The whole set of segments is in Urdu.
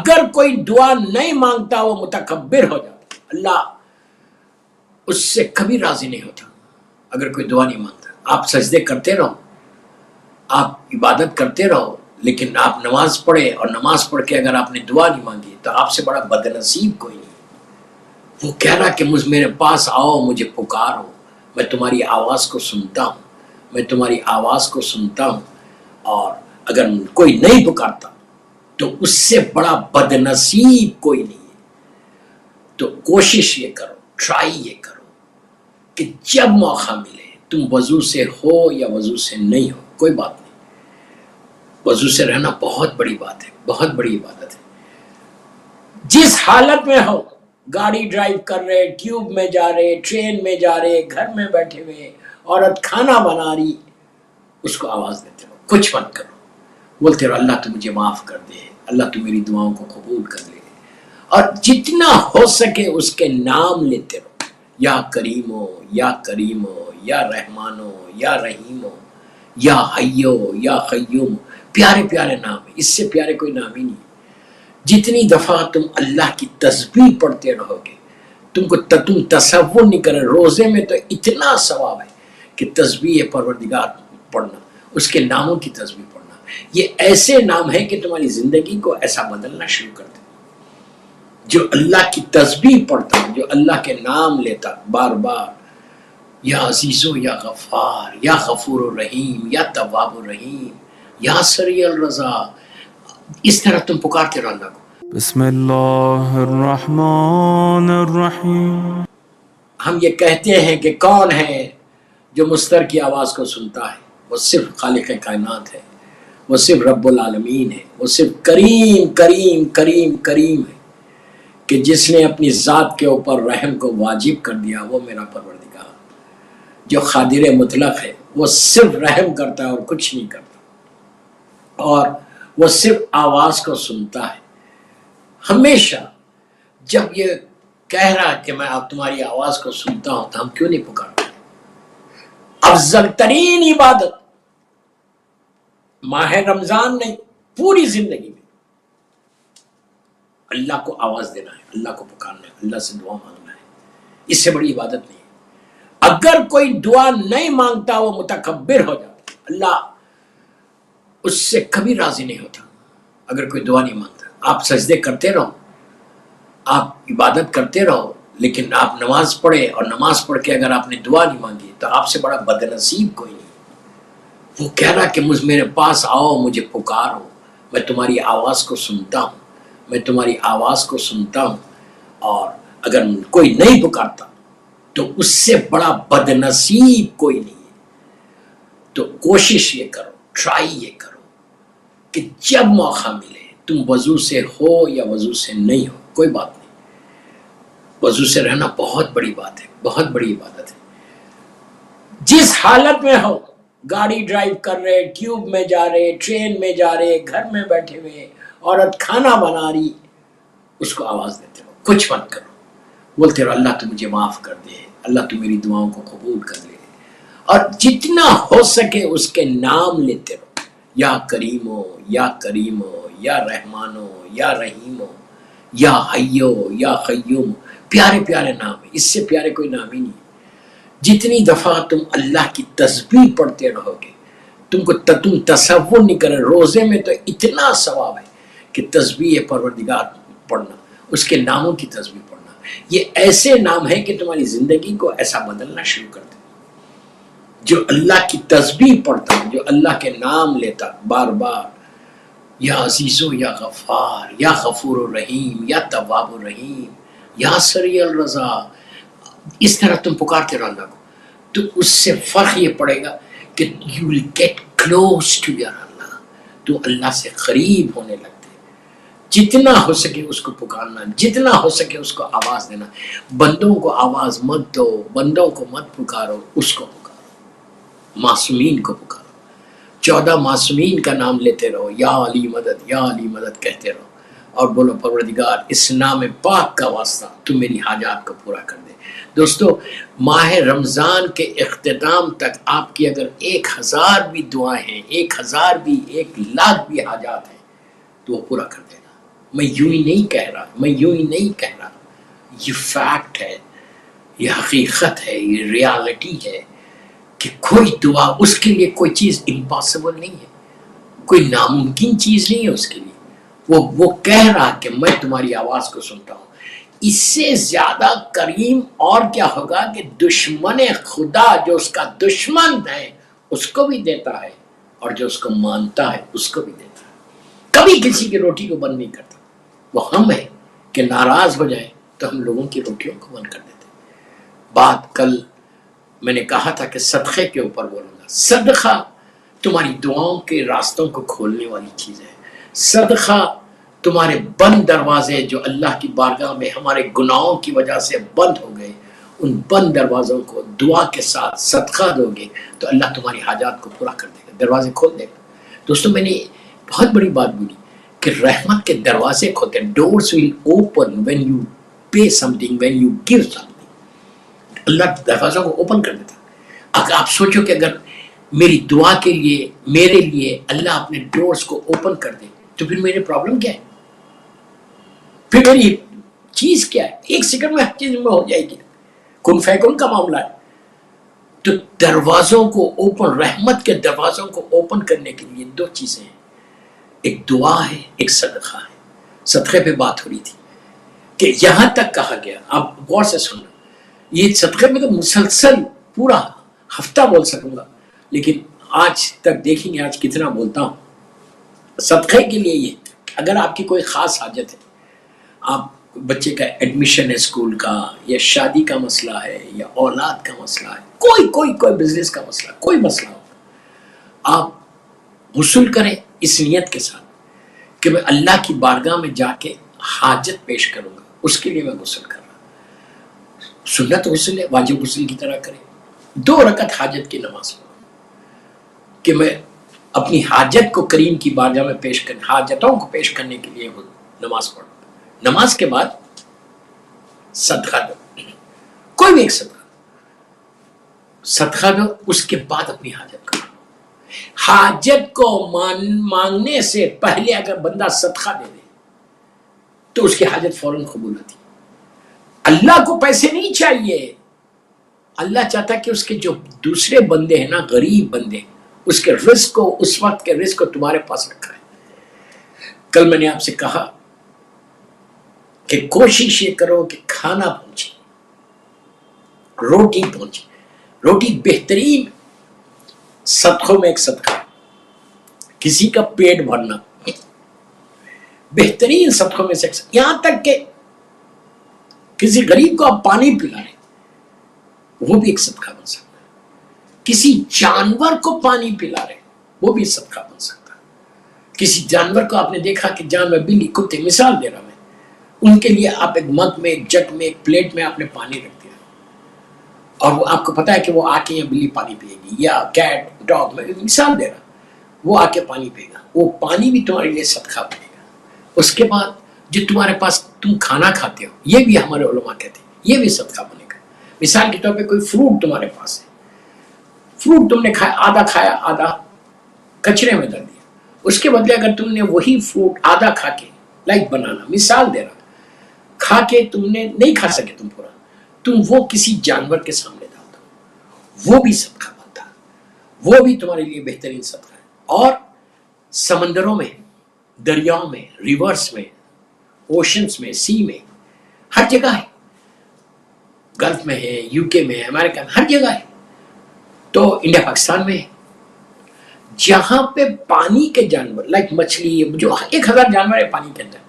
اگر کوئی دعا نہیں مانگتا وہ متکبر ہو جاتا، اللہ اس سے کبھی راضی نہیں ہوتا۔ اگر کوئی دعا نہیں مانگتا، آپ سجدے کرتے رہو، آپ عبادت کرتے رہو، لیکن آپ نماز پڑھے اور نماز پڑھ کے اگر آپ نے دعا نہیں مانگی تو آپ سے بڑا بدنصیب کوئی نہیں۔ وہ کہہ رہا کہ میرے پاس آؤ، مجھے پکارو، میں تمہاری آواز کو سنتا ہوں، میں تمہاری آواز کو سنتا ہوں، اور اگر کوئی نہیں پکارتا تو اس سے بڑا بدنصیب کوئی نہیں ہے۔ تو کوشش یہ کرو، ٹرائی یہ کرو کہ جب موقع ملے، تم وضو سے ہو یا وضو سے نہیں ہو، کوئی بات نہیں، وضو سے رہنا بہت بڑی بات ہے، بہت بڑی عبادت ہے۔ جس حالت میں ہو، گاڑی ڈرائیو کر رہے، ٹیوب میں جا رہے، ٹرین میں جا رہے، گھر میں بیٹھے ہوئے، عورت کھانا بنا رہی، اس کو آواز دیتے رہو، کچھ مت کرو، بولتے رہو اللہ تو مجھے معاف کر دے، اللہ تو میری دعاؤں کو قبول کر لے، اور جتنا ہو سکے اس کے نام لیتے رہو، یا کریمو، یا کریمو، یا رحمانو، یا رحیمو، یا حیو، یا قیوم، پیارے پیارے نام ہیں، اس سے پیارے کوئی نام ہی نہیں۔ جتنی دفعہ تم اللہ کی تسبیح پڑھتے رہو گے، تم تصور نہیں کرے، روزے میں تو اتنا ثواب ہے کہ تسبیح پروردگار پڑھنا، اس کے ناموں کی تسبیح پڑھنا، یہ ایسے نام ہے کہ تمہاری زندگی کو ایسا بدلنا شروع کر دے۔ جو اللہ کی تسبیح پڑھتا ہے، جو اللہ کے نام لیتا بار بار، یا عزیزو، یا غفار، یا غفور الرحیم، یا تواب الرحیم، یا سریع الرضا، اس طرح تم پکارتے رہو اللہ کو۔ بسم اللہ الرحمن الرحیم۔ ہم یہ کہتے ہیں کہ کون ہے جو مستر کی آواز کو سنتا ہے؟ وہ صرف خالق کائنات ہے، وہ صرف رب العالمین ہے، وہ صرف کریم کریم کریم کریم ہے، کہ جس نے اپنی ذات کے اوپر رحم کو واجب کر دیا، وہ میرا پروردگار جو قادر مطلق ہے، وہ صرف رحم کرتا ہے اور کچھ نہیں کرتا، اور وہ صرف آواز کو سنتا ہے۔ ہمیشہ جب یہ کہہ رہا کہ میں اب تمہاری آواز کو سنتا ہوں تو ہم کیوں نہیں پکارتے؟ افضل ترین عبادت ماہ رمضان نہیں، پوری زندگی میں اللہ کو آواز دینا ہے، اللہ کو پکارنا ہے، اللہ سے دعا مانگنا ہے، اس سے بڑی عبادت نہیں ہے۔ اگر کوئی دعا نہیں مانگتا وہ متکبر ہو جاتا، اللہ اس سے کبھی راضی نہیں ہوتا۔ اگر کوئی دعا نہیں مانگتا، آپ سجدے کرتے رہو، آپ عبادت کرتے رہو، لیکن آپ نماز پڑھے اور نماز پڑھ کے اگر آپ نے دعا نہیں مانگی تو آپ سے بڑا بدنصیب کوئی نہیں۔ وہ کہہ رہا کہ میرے پاس آؤ، مجھے پکارو، میں تمہاری آواز کو سنتا ہوں، میں تمہاری آواز کو سنتا ہوں، اور اگر کوئی نہیں پکارتا تو اس سے بڑا بدنصیب کوئی نہیں ہے۔ تو کوشش یہ کرو، ٹرائی یہ کرو کہ جب موقع ملے، تم وضو سے ہو یا وضو سے نہیں ہو، کوئی بات نہیں، وضو سے رہنا بہت بڑی بات ہے، بہت بڑی عبادت ہے۔ جس حالت میں ہو، گاڑی ڈرائیو کر رہے، ٹیوب میں جا رہے، ٹرین میں جا رہے، گھر میں بیٹھے ہوئے، عورت کھانا بنا رہی، اس کو آواز دیتے رہو، کچھ مت کرو، بولتے رہو اللہ تو مجھے معاف کر دے، اللہ تو میری دعاؤں کو قبول کر لے، اور جتنا ہو سکے اس کے نام لیتے رہو، یا کریمو، یا کریمو، یا رحمانو، یا رحیمو، یا حیو، یا قیوم، پیارے پیارے نام ہیں، اس سے پیارے کوئی نام ہی نہیں۔ جتنی دفعہ تم اللہ کی تسبیح پڑھتے رہو گے، تم تصور نہیں کرے، روزے میں تو اتنا ثواب ہے کہ تسبیح پروردگار پڑھنا، اس کے ناموں کی تسبیح پڑھنا، یہ ایسے نام ہے کہ تمہاری زندگی کو ایسا بدلنا شروع کر دے۔ جو اللہ کی تسبیح پڑھتا، جو اللہ کے نام لیتا بار بار، یا عزیزو، یا غفار، یا غفور الرحیم، یا تواب الرحیم، یا سریع الرضا، اس طرح تم پکارتے رہو اللہ کو، تو اس سے فرق یہ پڑے گا کہ you will get close to your اللہ، تو اللہ سے قریب ہونے لگتے۔ جتنا ہو سکے اس کو پکارنا، جتنا ہو سکے اس کو آواز دینا، بندوں کو آواز مت دو، بندوں کو مت پکارو، اس کو پکارو، معصومین کو پکارو، 14 معصومین کا نام لیتے رہو، یا علی مدد، یا علی مدد کہتے رہو، اور بولو پروردگار اس نام پاک کا واسطہ تو میری حاجات کو پورا کر دے۔ دوستو، ماہ رمضان کے اختتام تک آپ کی اگر 1000 بھی دعائیں ہیں، 1000 بھی، 1,00,000 بھی حاجات ہیں، تو وہ پورا کر دے گا، میں یوں ہی نہیں کہہ رہا، یہ فیکٹ ہے، یہ حقیقت ہے، یہ ریالٹی ہے کہ کوئی دعا اس کے لیے کوئی چیز امپاسبل نہیں ہے، کوئی ناممکن چیز نہیں ہے اس کے لیے۔ وہ کہہ رہا کہ میں تمہاری آواز کو سنتا ہوں۔ اس سے زیادہ کریم اور کیا ہوگا کہ دشمن خدا جو اس کا دشمن ہے اس کو بھی دیتا ہے، اور جو اس کو مانتا ہے اس کو بھی دیتا ہے۔ کبھی کسی کی روٹی کو بند نہیں کرتا۔ وہ ہم ہیں کہ ناراض ہو جائیں تو ہم لوگوں کی روٹیوں کو بند کر دیتے ہیں۔ بات کل میں نے کہا تھا کہ صدقے کے اوپر بولوں گا۔ صدقہ تمہاری دعاؤں کے راستوں کو کھولنے والی چیز ہے۔ صدقہ تمہارے بند دروازے جو اللہ کی بارگاہ میں ہمارے گناہوں کی وجہ سے بند ہو گئے، ان بند دروازوں کو دعا کے ساتھ صدقہ دو گے تو اللہ تمہاری حاجات کو پورا کر دے گا، دروازے کھول دے گا۔ دوستو میں نے بہت بڑی بات بولی کہ رحمت کے دروازے کھولتے ہیں۔ Doors will open when you pay something, when you give something۔ اللہ دروازوں کو اوپن کر دیتا ہے۔ اگر آپ سوچو کہ اگر میری دعا کے لیے میرے لیے اللہ اپنے ڈورز کو اوپن کر دے تو پھر میرے پرابلم کیا ہے؟ پھر میری چیز کیا ہے؟ ایک سیکنڈ میں ہر چیز میں ہو جائے گی۔ کن فیکن کا معاملہ ہے۔ تو دروازوں کو اوپن، رحمت کے دروازوں کو اوپن کرنے کے لیے دو چیزیں ہیں، ایک دعا ہے، ایک صدقہ ہے۔ صدقے پہ بات ہو رہی تھی کہ یہاں تک کہا گیا، آپ غور سے سننا، یہ صدقے میں تو مسلسل پورا ہفتہ بول سکوں گا، لیکن آج تک دیکھیں گے آج کتنا بولتا ہوں۔ صدقے کے لیے یہ اگر آپ کی کوئی خاص حاجت ہے، آپ بچے کا ایڈمیشن ہے اسکول کا، یا شادی کا مسئلہ ہے، یا اولاد کا مسئلہ ہے، کوئی بزنس کا مسئلہ، کوئی مسئلہ ہو، آپ غسل کریں اس نیت کے ساتھ کہ میں اللہ کی بارگاہ میں جا کے حاجت پیش کروں گا، اس کے لیے میں غسل کر رہا ہوں۔ سنت غسل ہے، واجب غسل کی طرح کریں، 2 رکعت حاجت کی نماز پڑھو کہ میں اپنی حاجت کو کریم کی بارگاہ میں پیش کرنے، حاجتوں کو پیش کرنے کے لیے نماز پڑھو۔ نماز کے بعد صدقہ دو، کوئی بھی ایک صدقہ دو، اس کے بعد اپنی حاجت کرو۔ حاجت کو مانگنے سے پہلے اگر بندہ صدقہ دے دے تو اس کی حاجت فوراً قبول ہوتی ہے۔ اللہ کو پیسے نہیں چاہیے، اللہ چاہتا کہ اس کے جو دوسرے بندے ہیں نا، غریب بندے، اس کے رزق کو، اس وقت کے رزق کو تمہارے پاس رکھا ہے۔ کل میں نے آپ سے کہا کہ کوشش یہ کرو کہ کھانا پہنچے، روٹی پہنچے۔ روٹی بہترین صدقوں میں ایک صدقہ، کسی کا پیٹ بھرنا بہترین صدقوں میں سے ایک صدقہ۔ یہاں تک کہ کسی غریب کو آپ پانی پلا رہے وہ بھی ایک صدقہ بن سکتا ہے۔ کسی جانور کو پانی پلا رہے وہ بھی صدقہ بن سکتا ہے۔ کسی جانور کو آپ نے دیکھا کہ جانور، بلی، کتے، مثال دے رہا میں، ان کے لیے آپ ایک مگ میں، ایک جگ میں، ایک پلیٹ میں آپ نے پانی رکھ دیا، اور وہ آپ کو پتا ہے کہ وہ آ کے یا بلی پانی پیے گی، یا کیٹ، ڈاگ، میں مثال دے رہا، وہ آ کے پانی پیے گا، وہ پانی بھی تمہارے لیے صدقہ بنے گا۔ اس کے بعد جو تمہارے پاس تم کھانا کھاتے ہو، یہ بھی ہمارے علماء کہتے ہیں یہ بھی صدقہ بنے گا۔ مثال کے طور پہ کوئی فروٹ تمہارے پاس ہے، فروٹ تم نے کھایا، آدھا کچرے میں ڈال دیا، اس کے بدلے اگر تم نے وہی فروٹ آدھا کھا کے، لائک بنانا، مثال دے رہا، کھا کے تم نے نہیں کھا سکے تم پورا، تم وہ کسی جانور کے سامنے ڈال دو، وہ بھی صدقہ بنتا ہے، وہ بھی تمہارے لیے بہترین صدقہ ہے۔ اور سمندروں میں، دریاؤں میں، ریورس میں، اوشنز میں، سی میں، ہر جگہ ہے، گلف میں ہے، یو کے میں ہے، امریکہ میں، ہر جگہ ہے، تو انڈیا پاکستان میں ہے، جہاں پہ پانی کے جانور لائک مچھلی، جو 1000 جانور ہے پانی کے اندر،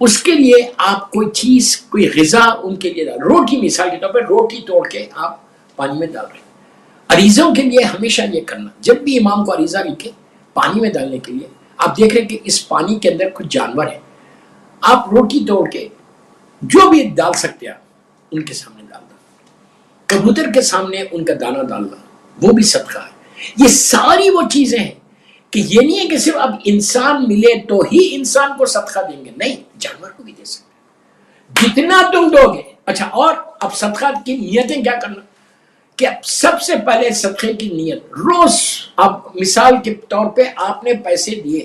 اس کے لیے آپ کوئی چیز، کوئی غذا ان کے لیے ڈال، روٹی مثال کے طور پہ روٹی توڑ کے آپ پانی میں ڈال رہے ہیں۔ عریضوں کے لیے ہمیشہ یہ کرنا، جب بھی امام کو عریضہ لکھے پانی میں ڈالنے کے لیے، آپ دیکھ رہے ہیں کہ اس پانی کے اندر کچھ جانور ہیں، آپ روٹی توڑ کے جو بھی ڈال سکتے ہیں ان کے سامنے ڈال دو، کبوتر کے سامنے ان کا دانہ ڈالنا، وہ بھی صدقہ ہے۔ یہ ساری وہ چیزیں ہیں کہ یہ نہیں ہے کہ صرف اب انسان ملے تو ہی انسان کو صدقہ دیں گے، نہیں، جانور کو بھی دے سکتے جتنا تم دو گے۔ اچھا، اور اب صدقہ کی نیتیں کیا کرنا، کہ اب سب سے پہلے صدقے کی نیت، روز اب مثال کے طور پہ آپ نے پیسے دیے،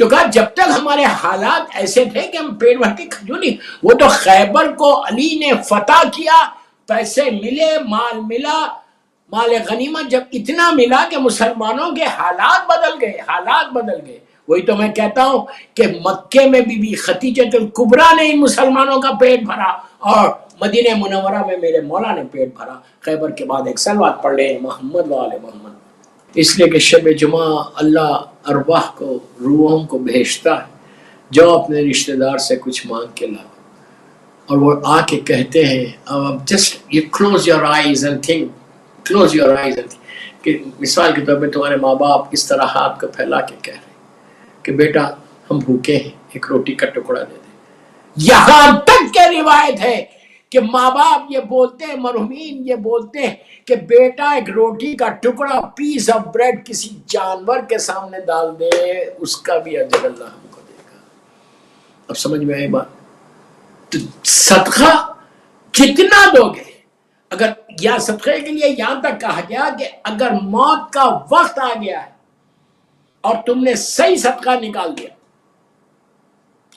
تو کہا جب تک ہمارے حالات ایسے تھے کہ ہم پیٹ بھر کے کھجور نہیں، وہ تو خیبر کو علی نے فتح کیا، پیسے ملے، مال ملا، مال غنیمت جب اتنا ملا کہ مسلمانوں کے حالات بدل گئے. وہی تو میں کہتا ہوں کہ مکے میں بی خدیجہ الکبریٰ نے ان مسلمانوں کا پیٹ بھرا، اور مدینہ منورہ میں میرے مولا نے پیٹ بھرا. خیبر کے بعد ایک صلوات پڑھ لیں محمد و آل محمد. اس لیے کہ شب جمعہ اللہ ارواح کو، روحوں کو بھیجتا ہے، جو اپنے رشتہ دار سے کچھ مانگ کے لاؤ، اور وہ آ کے کہتے ہیں just you close your eyes and think, close your eyes and think, کہ مثال کے طور پہ تمہارے ماں باپ اس طرح ہاتھ کو پھیلا کے کہہ رہے ہیں کہ بیٹا ہم بھوکے ہیں، ایک روٹی کا ٹکڑا دے دیں. یہاں تک کہ روایت ہے کہ ماں باپ یہ بولتے ہیں، مرحومین یہ بولتے ہیں کہ بیٹا ایک روٹی کا ٹکڑا، پیس آف بریڈ کسی جانور کے سامنے ڈال دے، اس کا بھی اجر اللہ ہم کو دے گا. اب سمجھ میں آئی بات؟ تو صدقہ کتنا دو گے؟ اگر یا صدقے کے لیے یہاں تک کہا گیا کہ اگر موت کا وقت آ گیا ہے اور تم نے صحیح صدقہ نکال دیا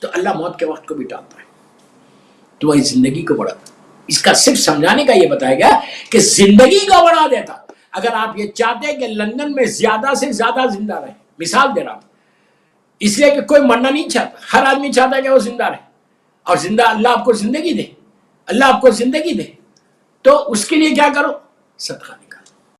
تو اللہ موت کے وقت کو بھی ٹالتا ہے، تمہاری زندگی کو بڑھاتا. اس کا صرف سمجھانے کا یہ بتایا گیا کہ زندگی کو بڑھا دیتا. اگر آپ یہ چاہتے ہیں کہ لندن میں زیادہ سے زیادہ زندہ رہے، مثال دے رہا ہوں، اس لیے کہ کوئی مرنا نہیں چاہتا، ہر آدمی چاہتا ہے کہ وہ زندہ رہے، اور زندہ اللہ آپ کو زندگی دے، اللہ آپ کو زندگی دے، تو اس کے لیے کیا کرو؟ صدقہ نکالو.